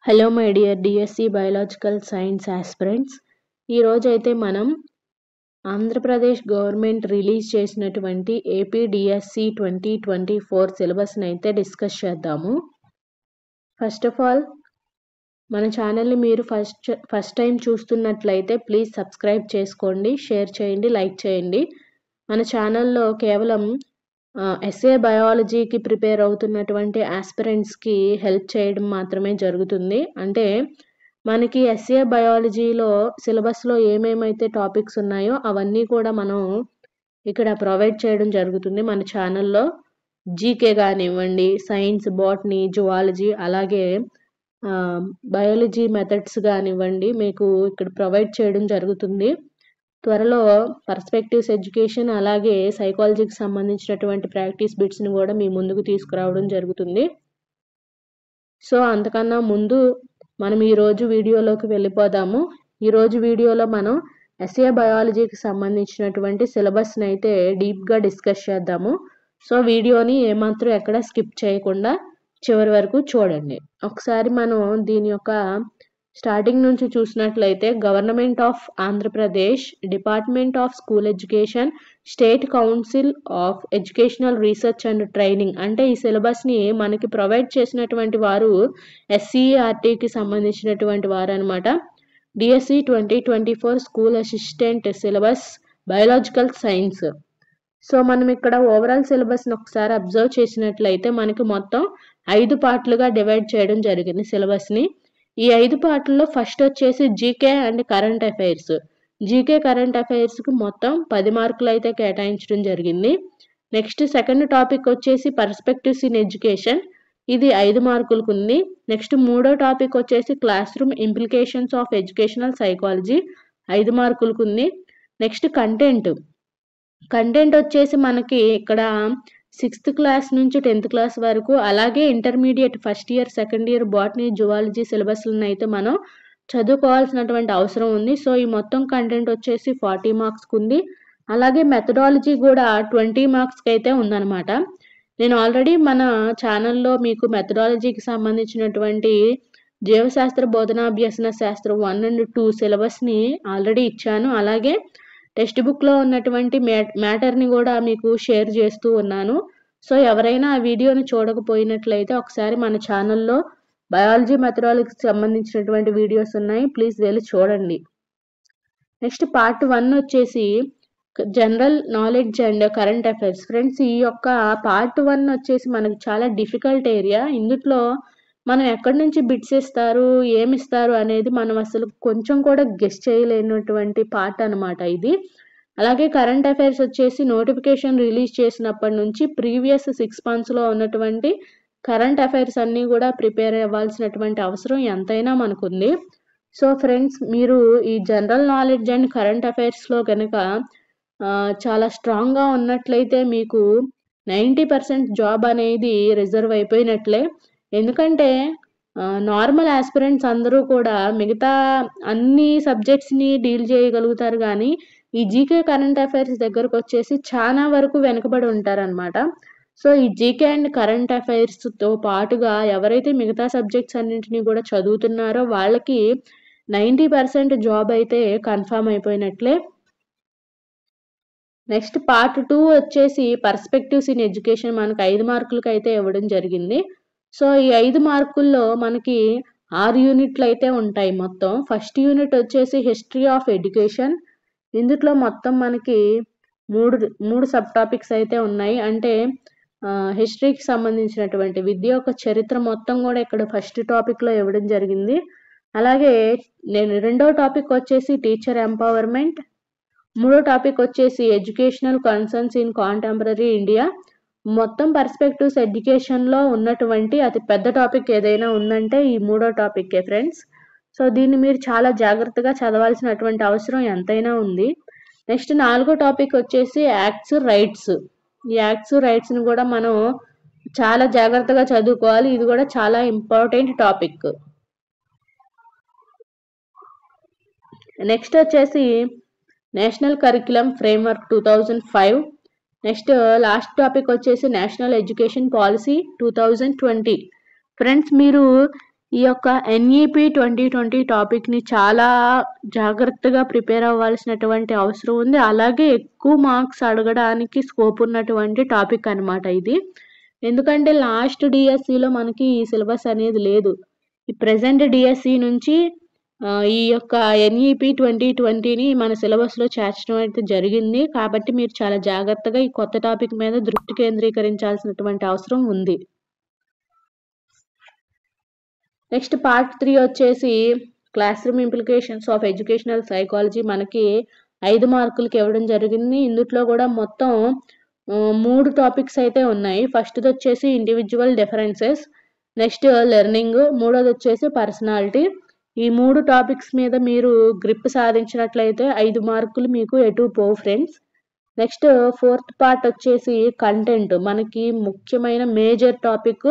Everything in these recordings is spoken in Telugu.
Hello my dear DSC biological science aspirants. ఈరోజు అయితే మనం ఆంధ్రప్రదేశ్ గవర్నమెంట్ రిలీజ్ చేసినటువంటి ఏపీ డిఎస్సి 2024 సిలబస్ని అయితే డిస్కస్ చేద్దాము. ఫస్ట్ ఆఫ్ ఆల్ మన ఛానల్ని మీరు ఫస్ట్ టైం చూస్తున్నట్లయితే ప్లీజ్ సబ్స్క్రైబ్ చేసుకోండి, షేర్ చేయండి, లైక్ చేయండి. మన ఛానల్లో కేవలం ఎస్ఏ బయాలజీకి ప్రిపేర్ అవుతున్నటువంటి ఆస్పిరెంట్స్కి హెల్ప్ చేయడం మాత్రమే జరుగుతుంది. అంటే మనకి ఎస్ఏ బయాలజీలో సిలబస్లో ఏమేమైతే టాపిక్స్ ఉన్నాయో అవన్నీ కూడా మనం ఇక్కడ ప్రొవైడ్ చేయడం జరుగుతుంది మన ఛానల్లో. జీకే కానివ్వండి, సైన్స్, బాటనీ, జువాలజీ, అలాగే బయాలజీ మెథడ్స్ కానివ్వండి మీకు ఇక్కడ ప్రొవైడ్ చేయడం జరుగుతుంది. త్వరలో పర్స్పెక్టివ్స్ ఎడ్యుకేషన్ అలాగే సైకాలజీకి సంబంధించినటువంటి ప్రాక్టీస్ బిట్స్ని కూడా మీ ముందుకు తీసుకురావడం జరుగుతుంది. సో అంతకన్నా ముందు మనం ఈరోజు వీడియోలోకి వెళ్ళిపోదాము. ఈరోజు వీడియోలో మనం ఎస్ఏ బయాలజీకి సంబంధించినటువంటి సిలబస్ని అయితే డీప్గా డిస్కస్ చేద్దాము. సో వీడియోని ఏమాత్రం ఎక్కడ స్కిప్ చేయకుండా చివరి వరకు చూడండి. ఒకసారి మనం దీని యొక్క స్టార్టింగ్ నుంచి చూసినట్లయితే government of Andhra Pradesh, department of school education, state council of educational research and training, అంటే ఈ సిలబస్ని మనకి ప్రొవైడ్ చేసినటువంటి వారు ఎస్సీఆర్టీకి సంబంధించినటువంటి వారు అనమాట. DSC 2024 school assistant syllabus biological science. So మనం ఇక్కడ ఓవరాల్ సిలబస్ని ఒకసారి అబ్జర్వ్ చేసినట్లయితే మనకి మొత్తం 5 పార్ట్లుగా డివైడ్ చేయడం జరిగింది సిలబస్ని. ఈ 5 పార్ట్లలో ఫస్ట్ వచ్చేసి GK and current affairs. GK current అఫైర్స్కి మొత్తం 10 మార్కులు అయితే కేటాయించడం జరిగింది. నెక్స్ట్ సెకండ్ టాపిక్ వచ్చేసి పర్స్పెక్టివ్స్ ఇన్ ఎడ్యుకేషన్, ఇది 5 మార్కులకు ఉంది. నెక్స్ట్ మూడో టాపిక్ వచ్చేసి class room implications of educational psychology, 5 మార్కులకు ఉంది. నెక్స్ట్ కంటెంట్ వచ్చేసి మనకి ఇక్కడ 6th క్లాస్ నుంచి 10th క్లాస్ వరకు, అలాగే intermediate first year, second year botany, zoology సిలబస్లను అయితే మనం చదువుకోవాల్సినటువంటి అవసరం ఉంది. సో ఈ మొత్తం కంటెంట్ వచ్చేసి 40 మార్క్స్కి ఉంది. అలాగే మెథడాలజీ కూడా 20 మార్క్స్కి అయితే ఉందన్నమాట. నేను ఆల్రెడీ మన ఛానల్లో మీకు మెథడాలజీకి సంబంధించినటువంటి జీవశాస్త్ర బోధనాభ్యసన శాస్త్రం 1 and 2 సిలబస్ని ఆల్రెడీ ఇచ్చాను. అలాగే టెక్స్ట్ బుక్లో ఉన్నటువంటి మ్యాటర్ని కూడా మీకు షేర్ చేస్తూ ఉన్నాను. సో ఎవరైనా ఆ వీడియోని చూడకపోయినట్లయితే ఒకసారి మన ఛానల్లో బయాలజీ మెథడాలజీకి సంబంధించినటువంటి వీడియోస్ ఉన్నాయి, ప్లీజ్ వెళ్ళి చూడండి. నెక్స్ట్ పార్ట్ 1 వచ్చేసి general knowledge and current affairs. Friends, ఈ యొక్క పార్ట్ 1 వచ్చేసి మనకు చాలా డిఫికల్ట్ ఏరియా. ఇందులో మనం ఎక్కడి నుంచి బిట్స్ ఇస్తారు, ఏమిస్తారు అనేది మనం అసలు కొంచెం కూడా గెస్ చేయలేనటువంటి పార్ట్ అనమాట ఇది. అలాగే కరెంట్ అఫైర్స్ వచ్చేసి నోటిఫికేషన్ రిలీజ్ చేసినప్పటి నుంచి ప్రీవియస్ 6 monthsలో ఉన్నటువంటి కరెంట్ అఫైర్స్ అన్నీ కూడా ప్రిపేర్ అవ్వాల్సినటువంటి అవసరం ఎంతైనా మనకుంది. సో ఫ్రెండ్స్, మీరు ఈ జనరల్ నాలెడ్జ్ అండ్ కరెంట్ అఫైర్స్లో కనుక చాలా స్ట్రాంగ్గా ఉన్నట్లయితే మీకు 90% జాబ్ అనేది రిజర్వ్ అయిపోయినట్లే. ఎందుకంటే నార్మల్ ఆస్పిరెంట్స్ అందరూ కూడా మిగతా అన్ని సబ్జెక్ట్స్ని డీల్ చేయగలుగుతారు, కానీ ఈ జీకే కరెంట్ అఫైర్స్ దగ్గరకు వచ్చేసి చాలా వరకు వెనుకబడి ఉంటారనమాట. సో ఈ జీకే అండ్ కరెంట్ అఫైర్స్తో పాటుగా ఎవరైతే మిగతా సబ్జెక్ట్స్ అన్నింటినీ కూడా చదువుతున్నారో వాళ్ళకి 90% జాబ్ అయితే కన్ఫామ్ అయిపోయినట్లే. నెక్స్ట్ పార్ట్ 2 వచ్చేసి పర్స్పెక్టివ్స్ ఇన్ ఎడ్యుకేషన్, మనకు 5 మార్కులకి అయితే ఇవ్వడం జరిగింది. సో ఈ 5 మార్కుల్లో మనకి 6 యూనిట్లు అయితే ఉంటాయి మొత్తం. ఫస్ట్ యూనిట్ వచ్చేసి హిస్టరీ ఆఫ్ ఎడ్యుకేషన్. ఇందులో మొత్తం మనకి మూడు సబ్ టాపిక్స్ అయితే ఉన్నాయి. అంటే హిస్టరీకి సంబంధించినటువంటి విద్య యొక్క చరిత్ర మొత్తం కూడా ఇక్కడ ఫస్ట్ టాపిక్లో ఇవ్వడం జరిగింది. అలాగే రెండో టాపిక్ వచ్చేసి టీచర్ ఎంపవర్మెంట్, మూడో టాపిక్ వచ్చేసి educational concerns in contemporary India. మొత్తం పర్స్పెక్టివ్స్ ఎడ్యుకేషన్లో ఉన్నటువంటి అతి పెద్ద టాపిక్ ఏదైనా ఉందంటే ఈ మూడో టాపిక్కే ఫ్రెండ్స్. సో దీన్ని మీరు చాలా జాగ్రత్తగా చదవాల్సినటువంటి అవసరం ఎంతైనా ఉంది. నెక్స్ట్ నాలుగో టాపిక్ వచ్చేసి యాక్ట్స్, రైట్స్. ఈ యాక్ట్స్, రైట్స్ని కూడా మనం చాలా జాగ్రత్తగా చదువుకోవాలి. ఇది కూడా చాలా ఇంపార్టెంట్ టాపిక్. నెక్స్ట్ వచ్చేసి national curriculum framework 2005. Next last topic వచ్చేసి నేషనల్ ఎడ్యుకేషన్ పాలసీ 2020. ఫ్రెండ్స్, మీరు ఈ యొక్క NEP 2020 టాపిక్ని చాలా జాగ్రత్తగా ప్రిపేర్ అవ్వాల్సినటువంటి అవసరం ఉంది. అలాగే ఎక్కువ మార్క్స్ అడగడానికి స్కోప్ ఉన్నటువంటి టాపిక్ అనమాట ఇది. ఎందుకంటే లాస్ట్ డిఎస్సిలో మనకి ఈ సిలబస్ అనేది లేదు. ఈ ప్రెజెంట్ డిఎస్సి నుంచి ఈ యొక్క NEP 2020ని మన సిలబస్లో చేర్చడం అయితే జరిగింది. కాబట్టి మీరు చాలా జాగ్రత్తగా ఈ కొత్త టాపిక్ మీద దృష్టి కేంద్రీకరించాల్సినటువంటి అవసరం ఉంది. నెక్స్ట్ పార్ట్ 3 వచ్చేసి class room implications of educational psychology మనకి 5 మార్కులకి ఇవ్వడం జరిగింది. ఇందులో కూడా మొత్తం 3 టాపిక్స్ అయితే ఉన్నాయి. ఫస్ట్ది వచ్చేసి ఇండివిజువల్ డిఫరెన్సెస్, నెక్స్ట్ లెర్నింగ్, మూడోది వచ్చేసి పర్సనాలిటీ. ఈ 3 టాపిక్స్ మీద మీరు గ్రిప్ సాధించినట్లయితే 5 మార్కులు మీకు ఎటు పోవు ఫ్రెండ్స్. నెక్స్ట్ ఫోర్త్ పార్ట్ వచ్చేసి కంటెంట్, మనకి ముఖ్యమైన మేజర్ టాపిక్,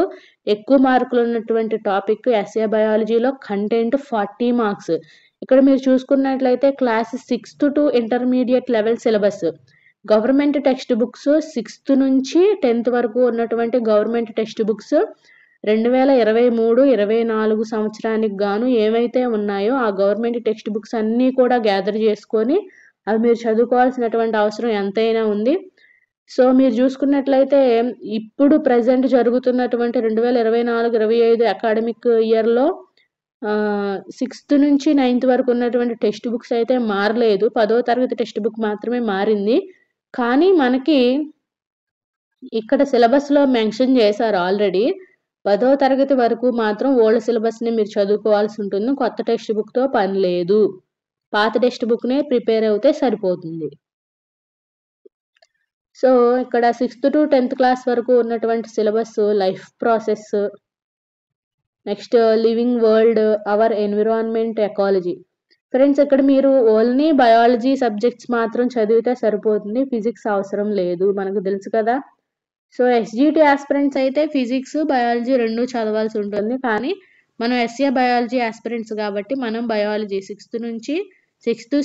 ఎక్కువ మార్కులు ఉన్నటువంటి టాపిక్ ఎస్ఏ బయాలజీలో కంటెంట్ 40 మార్క్స్. ఇక్కడ మీరు చూసుకున్నట్లయితే class 6th to intermediate level syllabus, government text books 6th నుంచి 10th వరకు ఉన్నటువంటి గవర్నమెంట్ టెక్స్ట్ బుక్స్ 2023-24 సంవత్సరానికి గాను ఏవైతే ఉన్నాయో ఆ గవర్నమెంట్ టెక్స్ట్ బుక్స్ అన్నీ కూడా గ్యాదర్ చేసుకొని అవి మీరు చదువుకోవాల్సినటువంటి అవసరం ఎంతైనా ఉంది. సో మీరు చూసుకున్నట్లయితే ఇప్పుడు ప్రజెంట్ జరుగుతున్నటువంటి 2024-25 అకాడమిక్ ఇయర్లో 6th నుంచి 9th వరకు ఉన్నటువంటి టెక్స్ట్ బుక్స్ అయితే మారలేదు. 10వ తరగతి టెక్స్ట్ బుక్ మాత్రమే మారింది. కానీ మనకి ఇక్కడ సిలబస్లో మెన్షన్ చేశారు ఆల్రెడీ. 10వ తరగతి వరకు మాత్రం ఓల్డ్ సిలబస్ని మీరు చదువుకోవాల్సి ఉంటుంది. కొత్త టెక్స్ట్ బుక్తో పని లేదు. పాత టెక్స్ట్ బుక్నే ప్రిపేర్ అవుతే సరిపోతుంది. సో ఇక్కడ 6th to 10th క్లాస్ వరకు ఉన్నటువంటి syllabus life process, next living world, hour environment, ecology. Friends ఇక్కడ మీరు ఓన్లీ బయాలజీ సబ్జెక్ట్స్ మాత్రం చదివితే సరిపోతుంది. ఫిజిక్స్ అవసరం లేదు, మనకు తెలుసు కదా. సో ఎస్జిటి ఆస్పిరెంట్స్ అయితే ఫిజిక్స్ బయాలజీ రెండు చదవాల్సి ఉంటుంది. కానీ మనం ఎస్ఏ బయాలజీ ఆస్పిరెంట్స్ కాబట్టి మనం బయాలజీ 6th నుంచి 6th,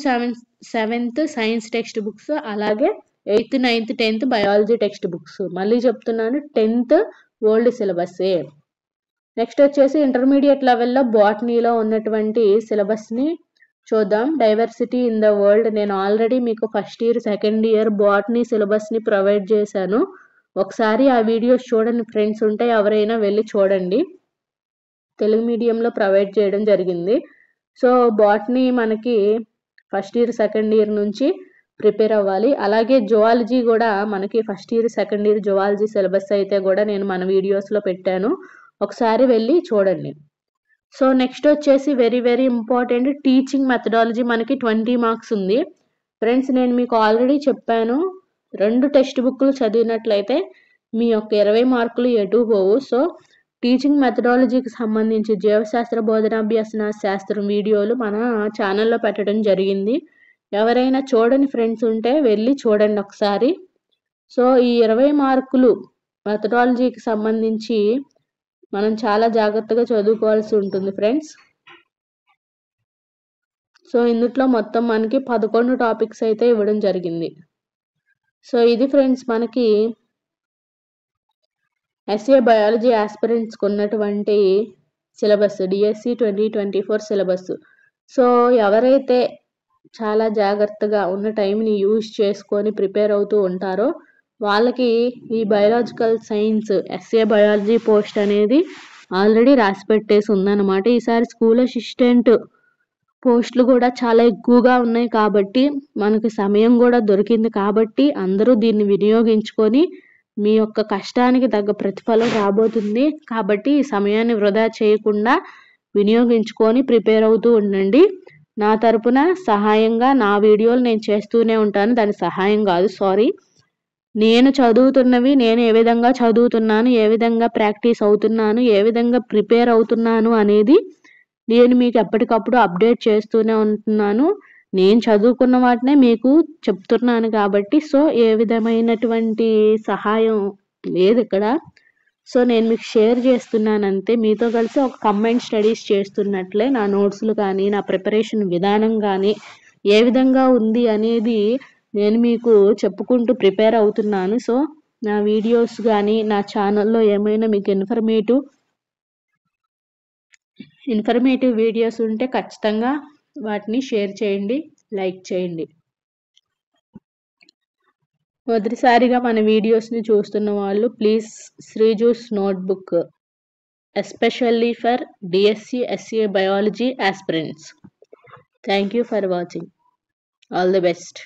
7th science text books, అలాగే 8th, 9th, 10th biology text books. మళ్ళీ చెప్తున్నాను 10th ఓల్డ్ సిలబస్సే. నెక్స్ట్ వచ్చేసి ఇంటర్మీడియట్ లెవెల్లో బాటనీలో ఉన్నటువంటి సిలబస్ని చూద్దాం. డైవర్సిటీ ఇన్ ద వరల్డ్, నేను ఆల్రెడీ మీకు first year second year botany సిలబస్ని ప్రొవైడ్ చేశాను. ఒకసారి ఆ వీడియోస్ చూడండి ఫ్రెండ్స్, ఉంటే ఎవరైనా వెళ్ళి చూడండి. తెలుగు మీడియంలో ప్రొవైడ్ చేయడం జరిగింది. సో బాటనీ మనకి ఫస్ట్ ఇయర్ సెకండ్ ఇయర్ నుంచి ప్రిపేర్ అవ్వాలి. అలాగే జువాలజీ కూడా మనకి first year second year zoology syllabus అయితే కూడా నేను మన వీడియోస్లో పెట్టాను, ఒకసారి వెళ్ళి చూడండి. సో నెక్స్ట్ వచ్చేసి very very important teaching methodology, మనకి 20 మార్క్స్ ఉంది. ఫ్రెండ్స్ నేను మీకు ఆల్రెడీ చెప్పాను, 2 టెక్స్ట్ బుక్లు చదివినట్లయితే మీ యొక్క 20 మార్కులు ఎటు పోవు. సో టీచింగ్ మెథడాలజీకి సంబంధించి జీవశాస్త్ర బోధనాభ్యసన శాస్త్రం వీడియోలు మన ఛానల్లో పెట్టడం జరిగింది. ఎవరైనా చూడని ఫ్రెండ్స్ ఉంటే వెళ్ళి చూడండి ఒకసారి. సో ఈ 20 మార్కులు మెథడాలజీకి సంబంధించి మనం చాలా జాగ్రత్తగా చదువుకోవాల్సి ఉంటుంది ఫ్రెండ్స్. సో ఇందులో మొత్తం మనకి 11 టాపిక్స్ అయితే ఇవ్వడం జరిగింది. సో ఇది ఫ్రెండ్స్ మనకి ఎస్ఏ బయాలజీ ఆస్పిరెంట్స్కి ఉన్నటువంటి సిలబస్, డిఎస్సి 2024 సిలబస్. సో ఎవరైతే చాలా జాగ్రత్తగా ఉన్న టైంని యూజ్ చేసుకొని ప్రిపేర్ అవుతూ ఉంటారో వాళ్ళకి ఈ biological science SA biology post అనేది ఆల్రెడీ రాసి పెట్టేసి ఉందన్నమాట. ఈసారి స్కూల్ అసిస్టెంట్ పోస్టులు కూడా చాలా ఎక్కువగా ఉన్నాయి కాబట్టి మనకి సమయం కూడా దొరికింది కాబట్టి అందరూ దీన్ని వినియోగించుకొని మీ యొక్క కష్టానికి తగ్గ ప్రతిఫలం రాబోతుంది. కాబట్టి ఈ సమయాన్ని వృధా చేయకుండా వినియోగించుకొని ప్రిపేర్ అవుతూ ఉండండి. నా తరపున సహాయంగా నా వీడియోలు నేను చేస్తూనే ఉంటాను, దాని సహాయం కాదు, సారీ. నేను చదువుతున్నవి నేను ఏ విధంగా చదువుతున్నాను, ఏ విధంగా ప్రాక్టీస్ అవుతున్నాను, ఏ విధంగా ప్రిపేర్ అవుతున్నాను అనేది నేను మీకు ఎప్పటికప్పుడు అప్డేట్ చేస్తూనే ఉంటున్నాను. నేను చదువుకున్న వాటినే మీకు చెప్తున్నాను కాబట్టి సో ఏ విధమైనటువంటి సహాయం లేదు ఇక్కడ. సో నేను మీకు షేర్ చేస్తున్నాను అంతే. మీతో కలిసి ఒక కంబైన్డ్ స్టడీస్ చేస్తున్నట్లే నా నోట్స్లు కానీ నా ప్రిపరేషన్ విధానం కానీ ఏ విధంగా ఉంది అనేది నేను మీకు చెప్పుకుంటూ ప్రిపేర్ అవుతున్నాను. సో నా వీడియోస్ కానీ నా ఛానల్లో ఏమైనా మీకు ఇన్ఫర్మేటివ్ ఇన్ఫర్మేటివ్ వీడియోస్ ఉంటే ఖచ్చితంగా వాటిని షేర్ చేయండి, లైక్ చేయండి. మొదటిసారిగా మన వీడియోస్ని చూస్తున్న వాళ్ళు ప్లీజ్ శ్రీజూస్ notebook especially for DSC SA biology aspirants. Thank you for watching. All the best.